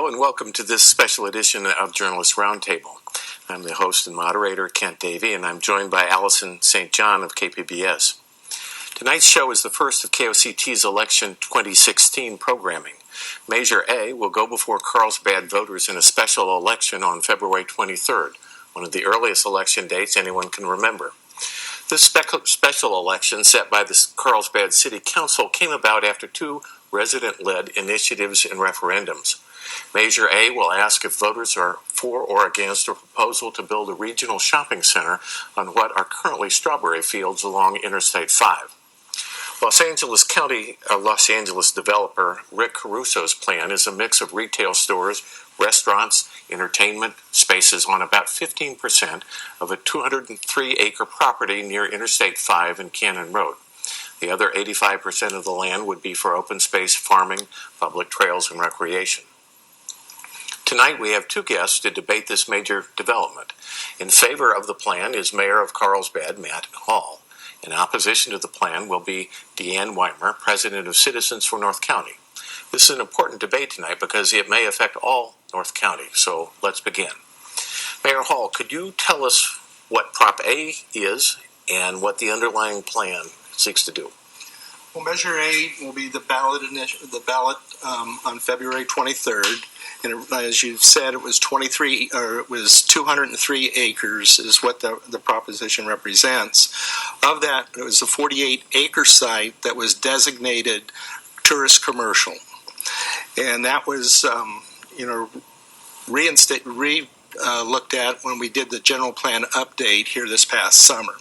Hello and welcome to this special edition of Journalist Roundtable. I'm the host and moderator, Kent Davey, and I'm joined by Allison St. John of KPBS. Tonight's show is the first of KOCT's Election 2016 programming. Measure A will go before Carlsbad voters in a special election on February 23rd, one of the earliest election dates anyone can remember. This special election set by the Carlsbad City Council came about after two resident-led initiatives and referendums. Measure A will ask if voters are for or against a proposal to build a regional shopping center on what are currently strawberry fields along Interstate 5. Los Angeles developer Rick Caruso's plan is a mix of retail stores, restaurants, entertainment spaces on about 15% of a 203-acre property near Interstate 5 and Cannon Road. The other 85% of the land would be for open space farming, public trails, and recreation. Tonight we have two guests to debate this major development. In favor of the plan is Mayor of Carlsbad, Matt Hall. In opposition to the plan will be DeAnn Weimer, President of Citizens for North County. This is an important debate tonight because it may affect all North County, so let's begin. Mayor Hall, could you tell us what Prop A is and what the underlying plan seeks to do? Well, Measure A will be the ballot on February 23rd, and as you've said, it was 203 acres is what the proposition represents. Of that, it was a 48-acre site that was designated tourist commercial, and that was looked at when we did the general plan update here this past summer.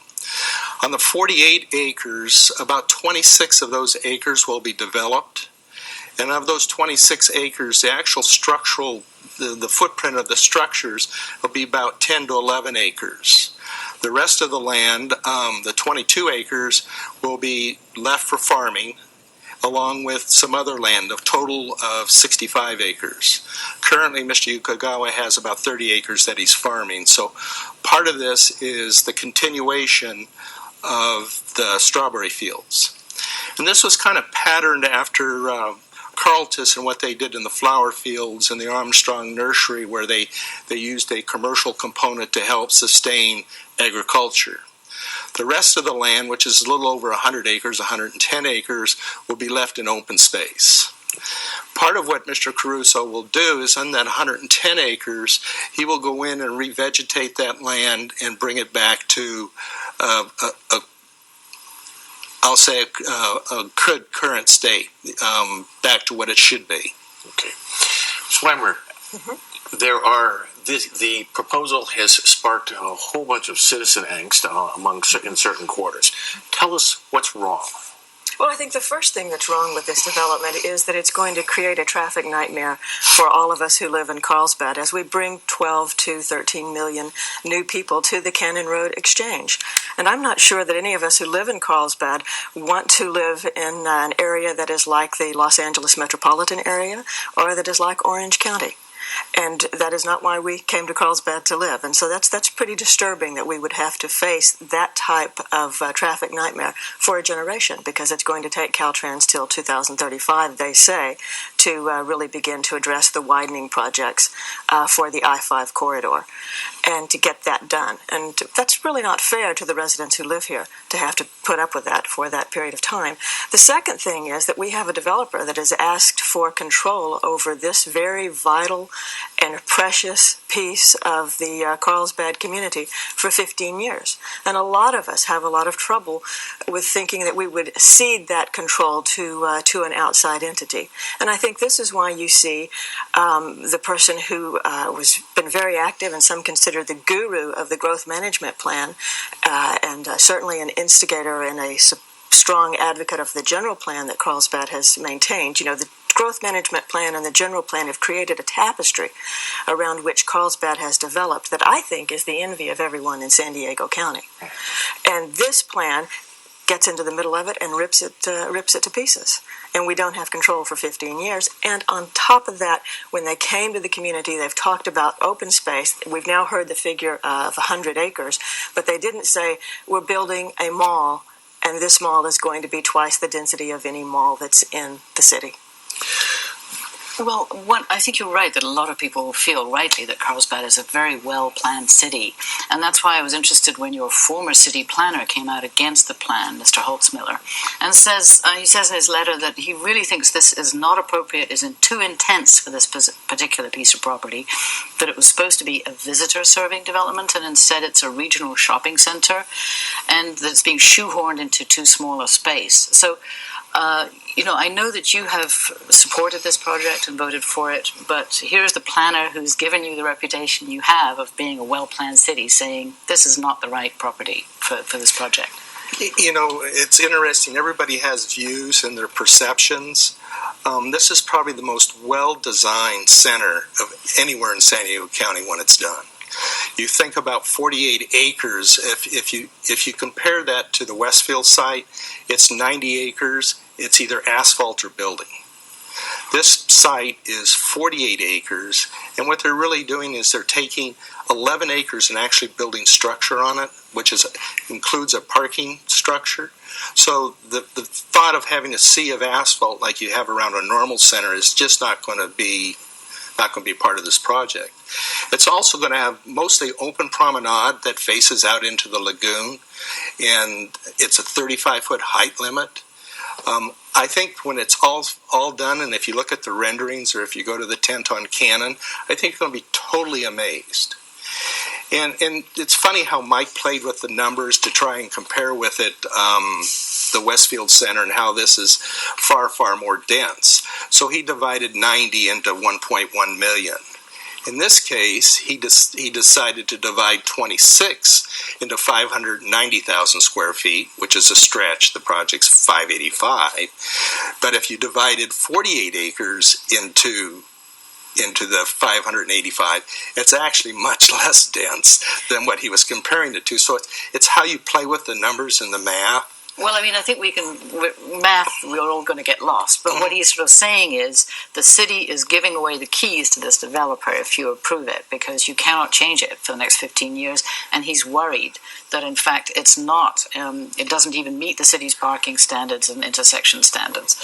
On the 48 acres, about 26 of those acres will be developed. And of those 26 acres, the actual the footprint of the structures will be about 10 to 11 acres. The rest of the land, the 22 acres, will be left for farming, along with some other land, a total of 65 acres. Currently, Mr. Yukagawa has about 30 acres that he's farming. So part of this is the continuation of the strawberry fields. And this was kind of patterned after Carltus and what they did in the flower fields and the Armstrong Nursery, where they used a commercial component to help sustain agriculture. The rest of the land, which is a little over 100 acres, 110 acres, will be left in open space. Part of what Mr. Caruso will do is on that 110 acres, he will go in and revegetate that land and bring it back to a good current state, back to what it should be. Okay. Ms. Weimer, the proposal has sparked a whole bunch of citizen angst in certain quarters. Tell us what's wrong. Well, I think the first thing that's wrong with this development is that it's going to create a traffic nightmare for all of us who live in Carlsbad as we bring 12 to 13 million new people to the Cannon Road Exchange. And I'm not sure that any of us who live in Carlsbad want to live in an area that is like the Los Angeles metropolitan area or that is like Orange County. And that is not why we came to Carlsbad to live. And so that's pretty disturbing that we would have to face that type of traffic nightmare for a generation, because it's going to take Caltrans till 2035, they say, to really begin to address the widening projects for the I-5 corridor and to get that done. And that's really not fair to the residents who live here to have to put up with that for that period of time. The second thing is that we have a developer that has asked for control over this very vital and precious piece of the Carlsbad community for 15 years. And a lot of us have a lot of trouble with thinking that we would cede that control to an outside entity. And I think this is why you see the person who was been very active and some consider the guru of the growth management plan and certainly an instigator and a strong advocate of the general plan that Carlsbad has maintained. You know, the growth management plan and the general plan have created a tapestry around which Carlsbad has developed that I think is the envy of everyone in San Diego County. And this plan gets into the middle of it and rips it to pieces. And we don't have control for 15 years. And on top of that, when they came to the community, they've talked about open space. We've now heard the figure of 100 acres, but they didn't say we're building a mall, and this mall is going to be twice the density of any mall that's in the city. Well, I think you're right that a lot of people feel rightly that Carlsbad is a very well-planned city. And that's why I was interested when your former city planner came out against the plan, Mr. Holtzmiller, and he says in his letter that he really thinks this is not appropriate, is too intense for this particular piece of property, that it was supposed to be a visitor-serving development, and instead it's a regional shopping center, and that it's being shoehorned into too small a space. So, I know that you have supported this project and voted for it, but here's the planner who's given you the reputation you have of being a well-planned city saying this is not the right property for this project. It's interesting. Everybody has views and their perceptions. This is probably the most well-designed center of anywhere in San Diego County when it's done. You think about 48 acres. If you compare that to the Westfield site, it's 90 acres. It's either asphalt or building. This site is 48 acres, and what they're really doing is they're taking 11 acres and actually building structure on it, which includes a parking structure. So the thought of having a sea of asphalt like you have around a normal center is just not going to be part of this project. It's also going to have mostly open promenade that faces out into the lagoon, and it's a 35-foot height limit. I think when it's all done, and if you look at the renderings or if you go to the tent on Cannon, I think you're going to be totally amazed. And it's funny how Mike played with the numbers to try and compare with it the Westfield Center and how this is far, far more dense. So he divided 90 into 1.1 million. In this case, he decided to divide 26 into 590,000 square feet, which is a stretch. The project's 585. But if you divided 48 acres into the 585, it's actually much less dense than what he was comparing it to. So it's how you play with the numbers and the math. Well, I think we're all going to get lost. But what he's sort of saying is the city is giving away the keys to this developer if you approve it, because you cannot change it for the next 15 years. And he's worried that, in fact, it's not, it doesn't even meet the city's parking standards and intersection standards.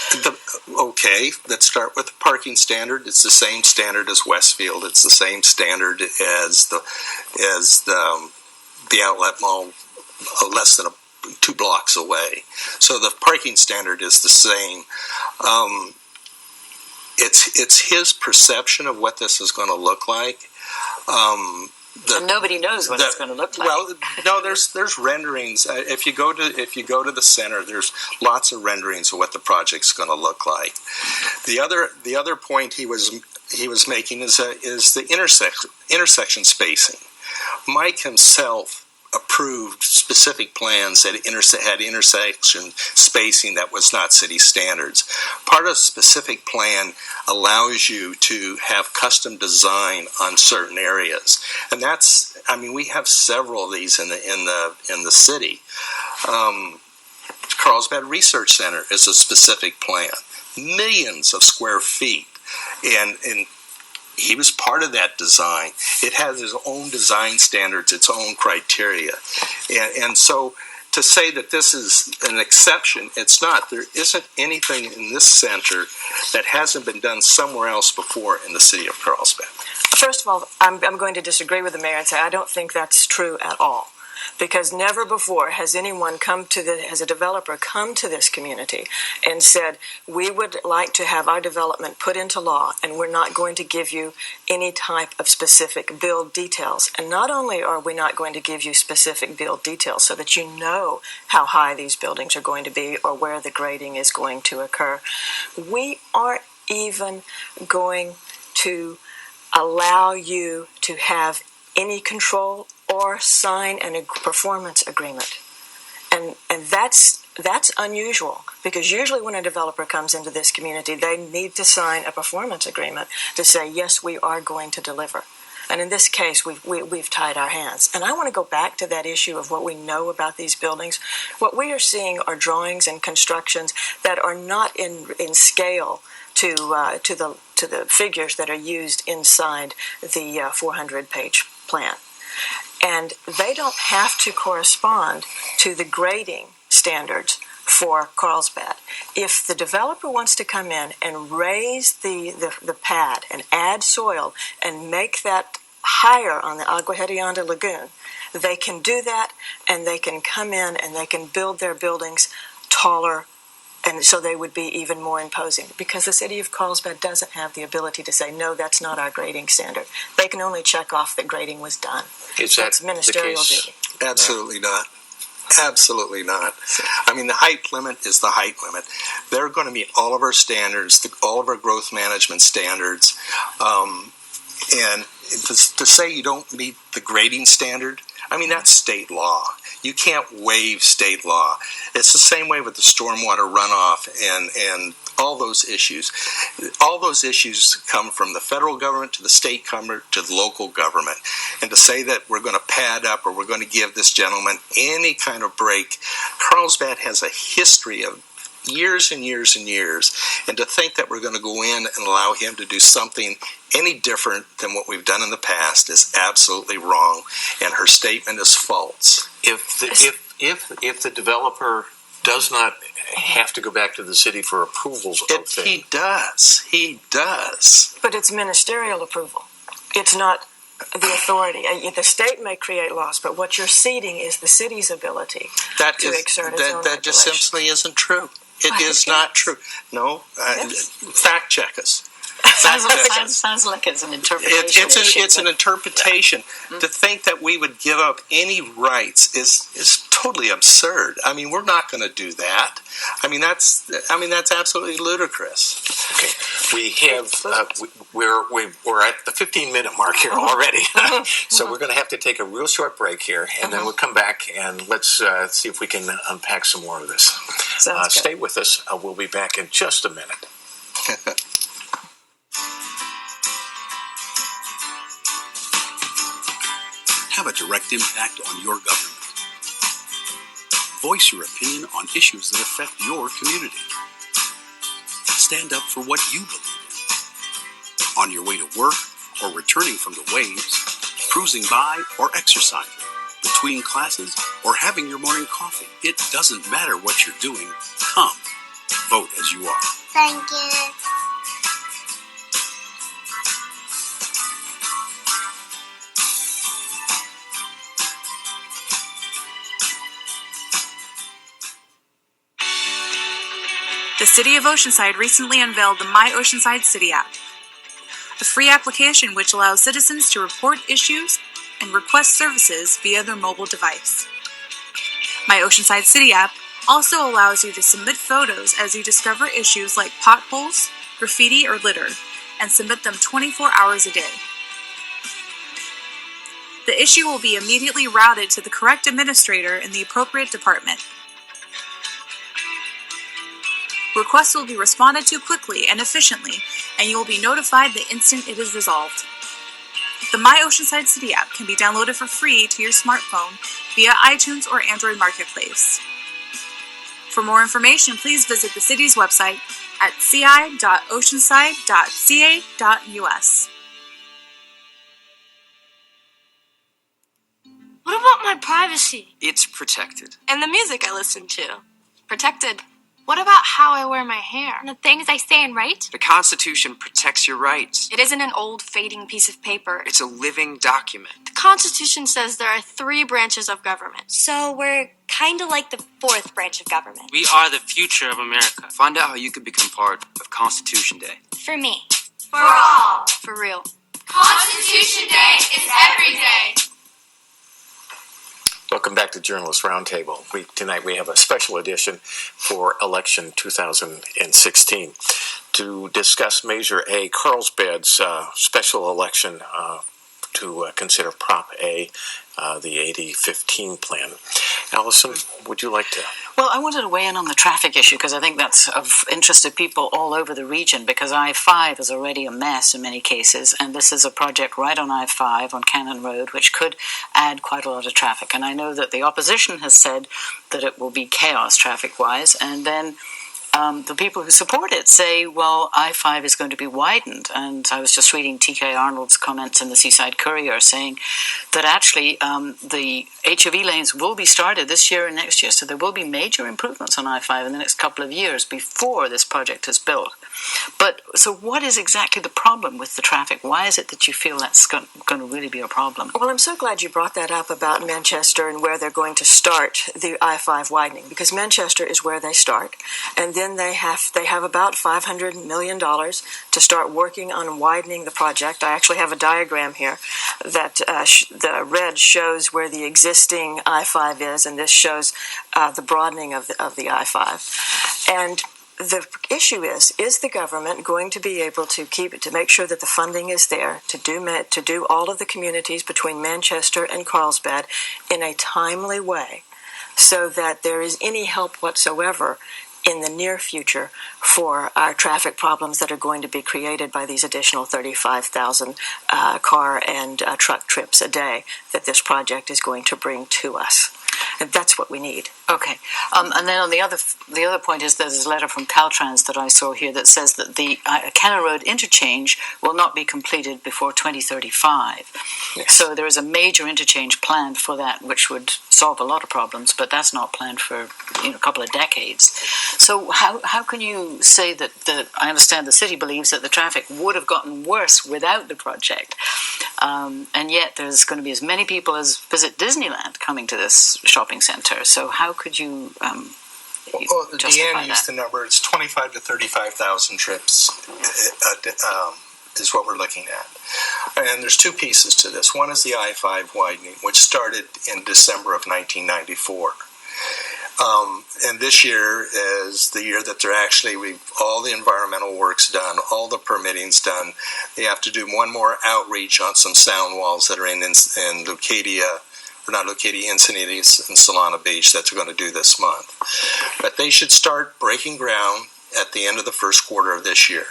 Okay, let's start with the parking standard. It's the same standard as Westfield. It's the same standard as the outlet mall less than 2 blocks away. So the parking standard is the same. It's his perception of what this is going to look like. And nobody knows what it's going to look like. Well, no, there's renderings. If you go to the center, there's lots of renderings of what the project's going to look like. The other point he was making is the intersection spacing. Mike himself approved specific plans that had intersection spacing that was not city standards. Part of a specific plan allows you to have custom design on certain areas, and we have several of these in the city. Carlsbad Research Center is a specific plan, millions of square feet, and he was part of that design. It has its own design standards, its own criteria. And so to say that this is an exception, it's not. There isn't anything in this center that hasn't been done somewhere else before in the city of Carlsbad. First of all, I'm going to disagree with the mayor and say I don't think that's true at all. Because never before has anyone as a developer come to this community and said, we would like to have our development put into law and we're not going to give you any type of specific build details. And not only are we not going to give you specific build details so that you know how high these buildings are going to be or where the grading is going to occur, we aren't even going to allow you to have any control or sign a performance agreement. And that's unusual, because usually when a developer comes into this community, they need to sign a performance agreement to say, yes, we are going to deliver. And in this case, we've tied our hands. And I want to go back to that issue of what we know about these buildings. What we are seeing are drawings and constructions that are not in scale to the figures that are used inside the 400-page plan. And they don't have to correspond to the grading standards for Carlsbad. If the developer wants to come in and raise the pad and add soil and make that higher on the Agua Hedionda Lagoon, they can do that, and they can come in and they can build their buildings taller, and so they would be even more imposing, because the city of Carlsbad doesn't have the ability to say, no, that's not our grading standard. They can only check off that grading was done. Is that That's ministerial the case? duty. Absolutely not. Absolutely not. I mean, the height limit is the height limit. They're going to meet all of our standards, all of our growth management standards. And to say you don't meet the grading standard, I mean, that's state law. You can't waive state law. It's the same way with the stormwater runoff and all those issues. All those issues come from the federal government to the state government to the local government. And to say that we're going to pad up or we're going to give this gentleman any kind of break, Carlsbad has a history of years and years and years, and to think that we're going to go in and allow him to do something any different than what we've done in the past is absolutely wrong, and her statement is false. If the developer does not have to go back to the city for approvals, He does. But it's ministerial approval. It's not the authority. The state may create laws, but what you're ceding is the city's ability to exert its own that just regulation. simply isn't true. It is not true. No, fact check us. Sounds like it's an interpretation. It's an interpretation. To think that we would give up any rights is totally absurd. I mean, we're not going to do that. I mean, that's absolutely ludicrous. Okay, we have we're at the 15-minute mark here already, so we're going to have to take a real short break here, and then we'll come back and let's see if we can unpack some more of this. Stay with us. We'll be back in just a minute. Have a direct impact on your government. Voice your opinion on issues that affect your community. Stand up for what you believe in. On your way to work or returning from the waves, cruising by or exercising, between classes or having your morning coffee. It doesn't matter what you're doing. Come, vote as you are. Thank you. The City of Oceanside recently unveiled the My Oceanside City app, a free application which allows citizens to report issues and request services via their mobile device. My Oceanside City app also allows you to submit photos as you discover issues like potholes, graffiti, or litter, and submit them 24 hours a day. The issue will be immediately routed to the correct administrator in the appropriate department. Requests will be responded to quickly and efficiently, and you will be notified the instant it is resolved. The My Oceanside City app can be downloaded for free to your smartphone via iTunes or Android Marketplace. For more information, please visit the city's website at ci.oceanside.ca.us. What about my privacy? It's protected. And the music I listen to? Protected. What about how I wear my hair? And the things I say and write? The Constitution protects your rights. It isn't an old, fading piece of paper. It's a living document. The Constitution says there are 3 branches of government. So we're kind of like the 4th branch of government. We are the future of America. Find out how you can become part of Constitution Day. For me. For all. For real. Constitution Day is every day. Welcome back to Journalist Roundtable. Tonight we have a special edition for election 2016 to discuss Measure A, Carlsbad's special election to consider Prop A, the 8015 plan. Allison, would you like to? Well, I wanted to weigh in on the traffic issue because I think that's of interest to people all over the region, because I-5 is already a mess in many cases, and this is a project right on I-5 on Cannon Road, which could add quite a lot of traffic. And I know that the opposition has said that it will be chaos traffic-wise, and then the people who support it say, well, I-5 is going to be widened. And I was just reading T.K. Arnold's comments in the Seaside Courier saying that actually the HOV lanes will be started this year and next year. So there will be major improvements on I-5 in the next couple of years before this project is built. But so what is exactly the problem with the traffic? Why is it that you feel that's going to really be a problem? Well, I'm so glad you brought that up about Manchester and where they're going to start the I-5 widening, because Manchester is where they start, and then they have about $500 million to start working on widening the project. I actually have a diagram here that the red shows where the existing I-5 is, and this shows the broadening of the I-5. And the issue is the government going to be able to make sure that the funding is there to do all of the communities between Manchester and Carlsbad in a timely way, so that there is any help whatsoever in the near future for our traffic problems that are going to be created by these additional 35,000 car and truck trips a day that this project is going to bring to us. And that's what we need. Okay. And then on the other point is there's a letter from Caltrans that I saw here that says that the Cannon Road interchange will not be completed before 2035. Yes. So there is a major interchange planned for that, which would solve a lot of problems, but that's not planned for a couple of decades. So how can you say that I understand the city believes that the traffic would have gotten worse without the project, and yet there's going to be as many people as visit Disneyland coming to this shopping center. So how could you DeAnn used the number. It's 25 to 35,000 trips is what we're looking at. And there's two pieces to this. One is the I-5 widening, which started in December of 1994. And this year is the year that all the environmental work's done, all the permitting's done. They have to do one more outreach on some sound walls that are in Encinitas and Solana Beach that they're going to do this month. But they should start breaking ground at the end of the first quarter of this year.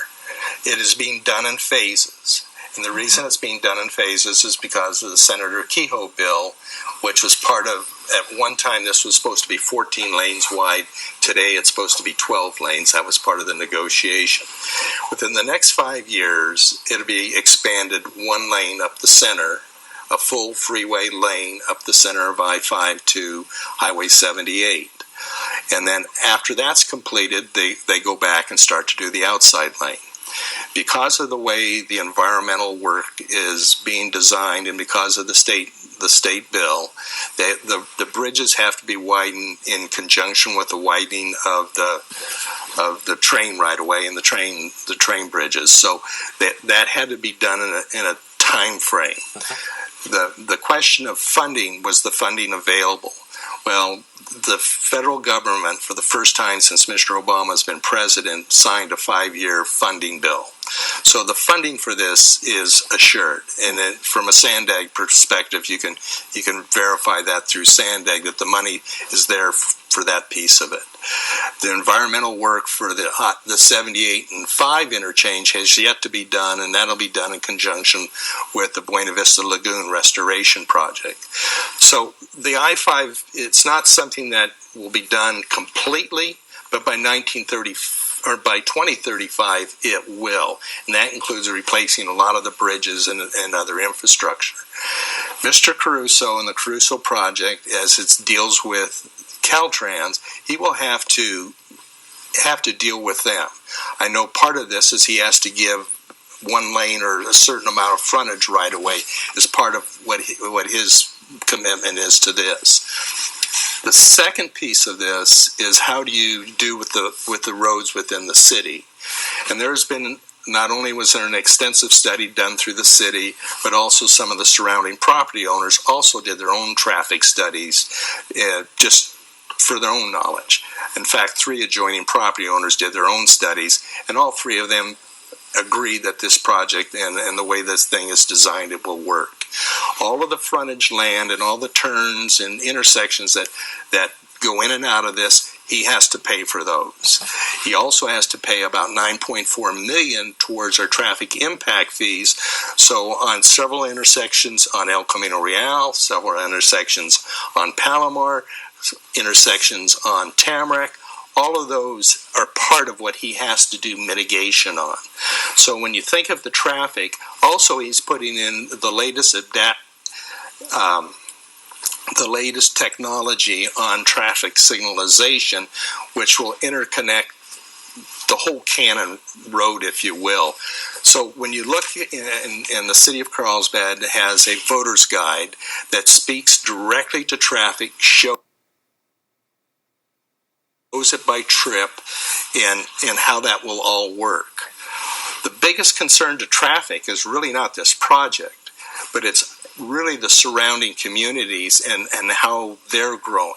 It is being done in phases. And the reason it's being done in phases is because of the Senator Kehoe bill, which was part of, at one time this was supposed to be 14 lanes wide. Today it's supposed to be 12 lanes. That was part of the negotiation. Within the next 5 years, it'll be expanded one lane up the center, a full freeway lane up the center of I-5 to Highway 78. And then after that's completed, they go back and start to do the outside lane. Because of the way the environmental work is being designed and because of the state bill, the bridges have to be widened in conjunction with the widening of the train right away and the train bridges. So that had to be done in a time frame. The question of funding, was the funding available? Well, the federal government, for the first time since Mr. Obama has been president, signed a 5-year funding bill. So the funding for this is assured. And then from a Sandag perspective, you can verify that through Sandag that the money is there for that piece of it. The environmental work for the 78 and 5 interchange has yet to be done, and that'll be done in conjunction with the Buena Vista Lagoon restoration project. So the I-5, it's not something that will be done completely, but by 2035 it will, and that includes replacing a lot of the bridges and other infrastructure. Mr. Caruso and the Caruso project, as it deals with Caltrans, he will have to deal with them. I know part of this is he has to give one lane or a certain amount of frontage right away as part of what his commitment is to this. The second piece of this is how do you do with the roads within the city? And there's been, not only was there an extensive study done through the city, but also some of the surrounding property owners also did their own traffic studies just for their own knowledge. In fact, 3 adjoining property owners did their own studies, and all 3 of them agreed that this project and the way this thing is designed, it will work. All of the frontage land and all the turns and intersections that go in and out of this, he has to pay for those. He also has to pay about $9.4 million towards our traffic impact fees. So on several intersections on El Camino Real, several intersections on Palomar, intersections on Tamarack, all of those are part of what he has to do mitigation on. So when you think of the traffic, also he's putting in the latest technology on traffic signalization, which will interconnect the whole Cannon Road, if you will. So when you look in the city of Carlsbad has a voter's guide that speaks directly to traffic, shows it by trip, and how that will all work. The biggest concern to traffic is really not this project, but it's really the surrounding communities and how they're growing.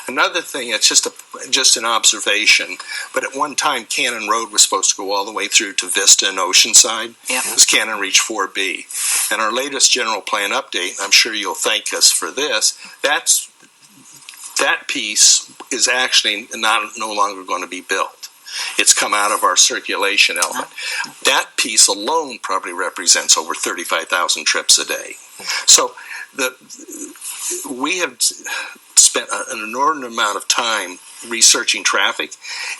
Another thing, it's just an observation, but at one time Cannon Road was supposed to go all the way through to Vista and Oceanside. Yep. Because Cannon reached 4B. And our latest general plan update, I'm sure you'll thank us for this, that piece is actually no longer going to be built. It's come out of our circulation element. That piece alone probably represents over 35,000 trips a day. So we have spent an inordinate amount of time researching traffic.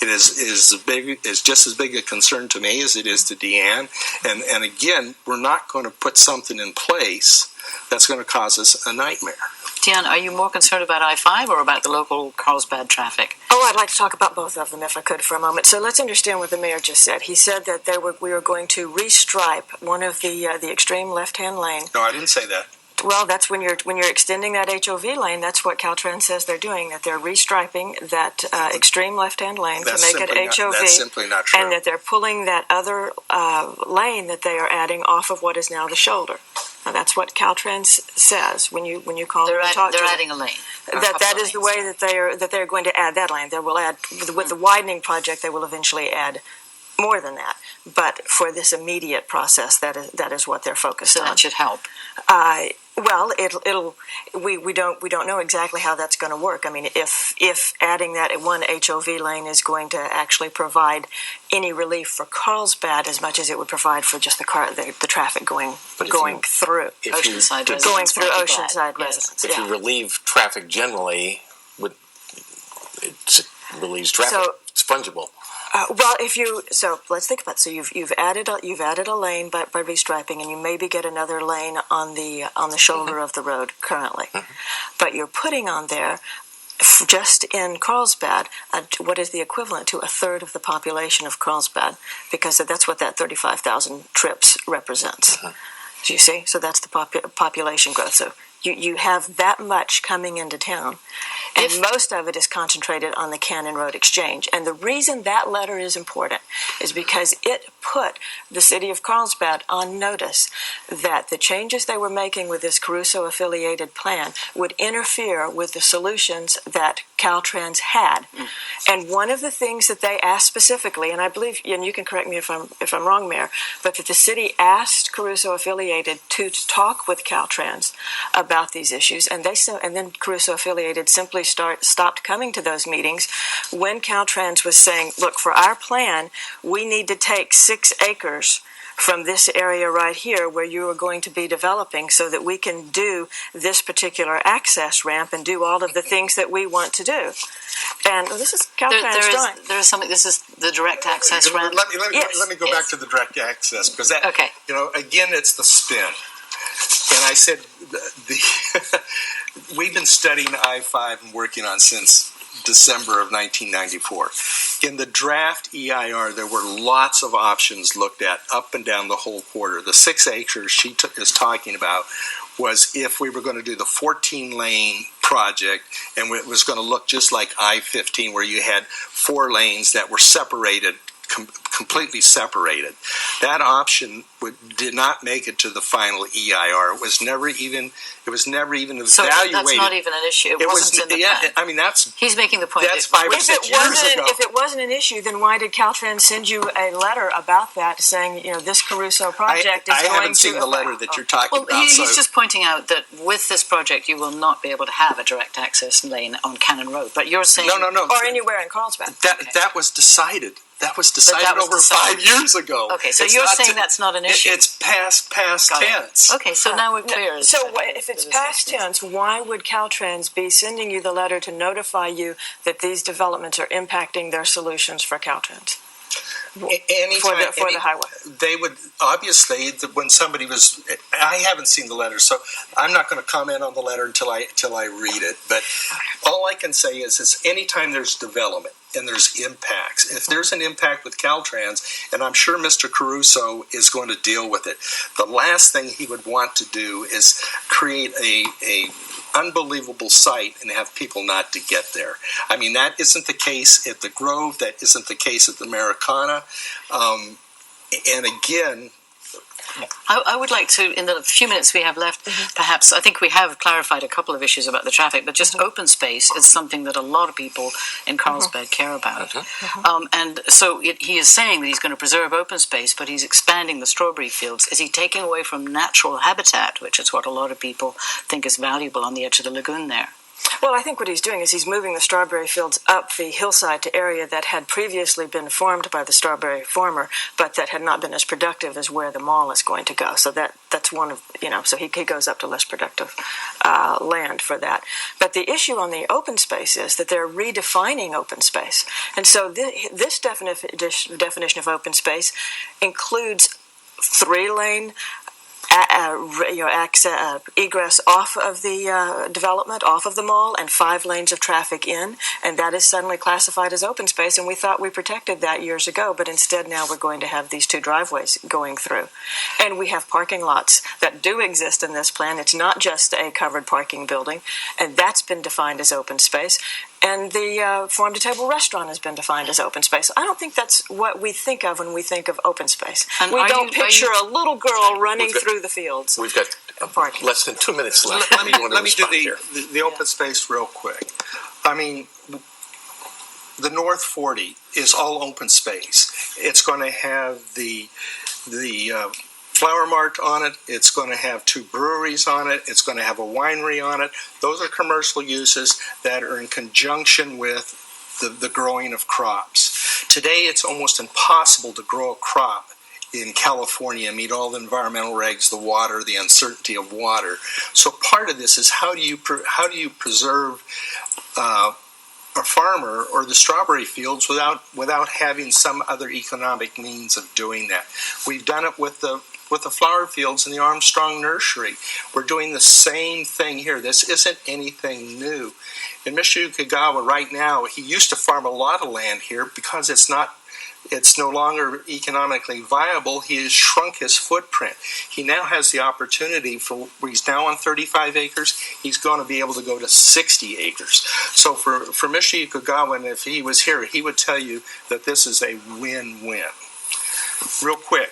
It is just as big a concern to me as it is to DeAnn. And again, we're not going to put something in place that's going to cause us a nightmare. DeAnn, are you more concerned about I-5 or about the local Carlsbad traffic? Oh, I'd like to talk about both of them if I could for a moment. So let's understand what the mayor just said. He said that we were going to restripe one of the extreme left-hand lane. No, I didn't say that. Well, that's when you're extending that HOV lane. That's what Caltrans says they're doing. That they're restriping that extreme left-hand lane to make it HOV. That's simply not true. And that they're pulling that other lane that they are adding off of what is now the shoulder. Now, that's what Caltrans says when you call them and talk to them. They're adding a lane. That is the way that they're going to add that lane. They will add with the widening project. They will eventually add more than that. But for this immediate process, that is what they're focused on. So that should help. Well, we don't know exactly how that's going to work. I mean, if adding that one HOV lane is going to actually provide any relief for Carlsbad as much as it would provide for just the traffic going through Oceanside residents. Going through Oceanside residents. If you relieve traffic generally, it relieves traffic. So, it's fungible. Well, so let's think about it. So you've added a lane by restriping, and you maybe get another lane on the shoulder of the road currently, but you're putting on there just in Carlsbad what is the equivalent to a third of the population of Carlsbad, because that's what that 35,000 trips represents. Do you see? So that's the population growth. So you have that much coming into town, and most of it is concentrated on the Cannon Road Exchange. And the reason that letter is important is because it put the city of Carlsbad on notice that the changes they were making with this Caruso-affiliated plan would interfere with the solutions that Caltrans had. And one of the things that they asked specifically, and I believe, and you can correct me if I'm wrong, Mayor, but that the city asked Caruso-affiliated to talk with Caltrans about these issues, and then Caruso-affiliated simply stopped coming to those meetings when Caltrans was saying, look, for our plan, we need to take 6 acres from this area right here where you are going to be developing so that we can do this particular access ramp and do all of the things that we want to do. And this is Caltrans drawing. There is something, this is the direct access ramp. Let me go back to the direct access, because that, again, it's the spin. And I said, we've been studying I-5 and working on since December of 1994. In the draft EIR, there were lots of options looked at up and down the whole corridor. The 6 acres she is talking about was if we were going to do the 14-lane project, and it was going to look just like I-15, where you had 4 lanes that were separated, completely separated. That option did not make it to the final EIR. It was never even evaluated. So that's not even an issue. It wasn't in the plan. I mean, he's making the point. That's 5 or 6 years ago. If it wasn't an issue, then why did Caltrans send you a letter about that, saying this Caruso project is going to? I haven't seen the letter that you're talking about. He's just pointing out that with this project, you will not be able to have a direct access lane on Cannon Road. But you're saying no, or anywhere in Carlsbad. That was decided. That was decided over 5 years ago. Okay, so you're saying that's not an issue? It's past tense. Okay, so now we're clear. So if it's past tense, why would Caltrans be sending you the letter to notify you that these developments are impacting their solutions for Caltrans? For the highway. They would, obviously, when somebody was, I haven't seen the letter, so I'm not going to comment on the letter until I read it. But all I can say is anytime there's development and there's impacts, if there's an impact with Caltrans, and I'm sure Mr. Caruso is going to deal with it, the last thing he would want to do is create a unbelievable site and have people not to get there. I mean, that isn't the case at the Grove. That isn't the case at the Americana. And again, I would like to, in the few minutes we have left, perhaps, I think we have clarified a couple of issues about the traffic, but just open space is something that a lot of people in Carlsbad care about. And so he is saying that he's going to preserve open space, but he's expanding the strawberry fields. Is he taking away from natural habitat, which is what a lot of people think is valuable on the edge of the lagoon there? Well, I think what he's doing is he's moving the strawberry fields up the hillside to area that had previously been formed by the strawberry farmer, but that had not been as productive as where the mall is going to go. So that's one of, so he goes up to less productive land for that. But the issue on the open space is that they're redefining open space. And so this definition of open space includes 3-lane egress off of the development, off of the mall, and 5 lanes of traffic in, and that is suddenly classified as open space, and we thought we protected that years ago, but instead now we're going to have these 2 driveways going through. And we have parking lots that do exist in this plan. It's not just a covered parking building, and that's been defined as open space. And the farm-to-table restaurant has been defined as open space. I don't think that's what we think of when we think of open space. And we don't picture a little girl running through the fields. We've got less than 2 minutes left. Let me do the open space real quick. I mean, the North 40 is all open space. It's going to have the Flower Mart on it. It's going to have 2 breweries on it. It's going to have a winery on it. Those are commercial uses that are in conjunction with the growing of crops. Today, it's almost impossible to grow a crop in California, meet all the environmental regs, the water, the uncertainty of water. So part of this is how do you preserve a farmer or the strawberry fields without having some other economic means of doing that. We've done it with the flower fields in the Armstrong Nursery. We're doing the same thing here. This isn't anything new. And Mr. Ukagawa right now, he used to farm a lot of land here because it's no longer economically viable. He has shrunk his footprint. He now has the opportunity he's now on 35 acres. He's going to be able to go to 60 acres. So for Mr. Ukagawa, and if he was here, he would tell you that this is a win-win. Real quick.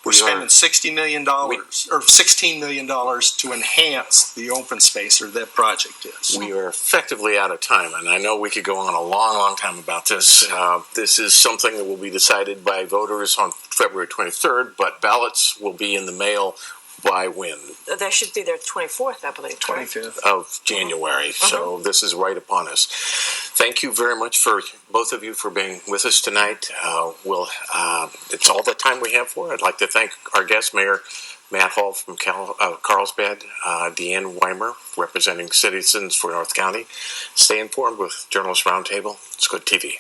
We're spending $60 million or $16 million to enhance the open space, or that project is. We are effectively out of time, and I know we could go on a long, long time about this. This is something that will be decided by voters on February 23rd, but ballots will be in the mail by when? They should be there 24th, I believe. 25th. Of January, so this is right upon us. Thank you very much for both of you for being with us tonight. It's all the time we have for it. I'd like to thank our guest, Mayor Matt Hall from Carlsbad, DeAnn Weimer, representing citizens for North County. Stay informed with Journalist Roundtable. It's good TV.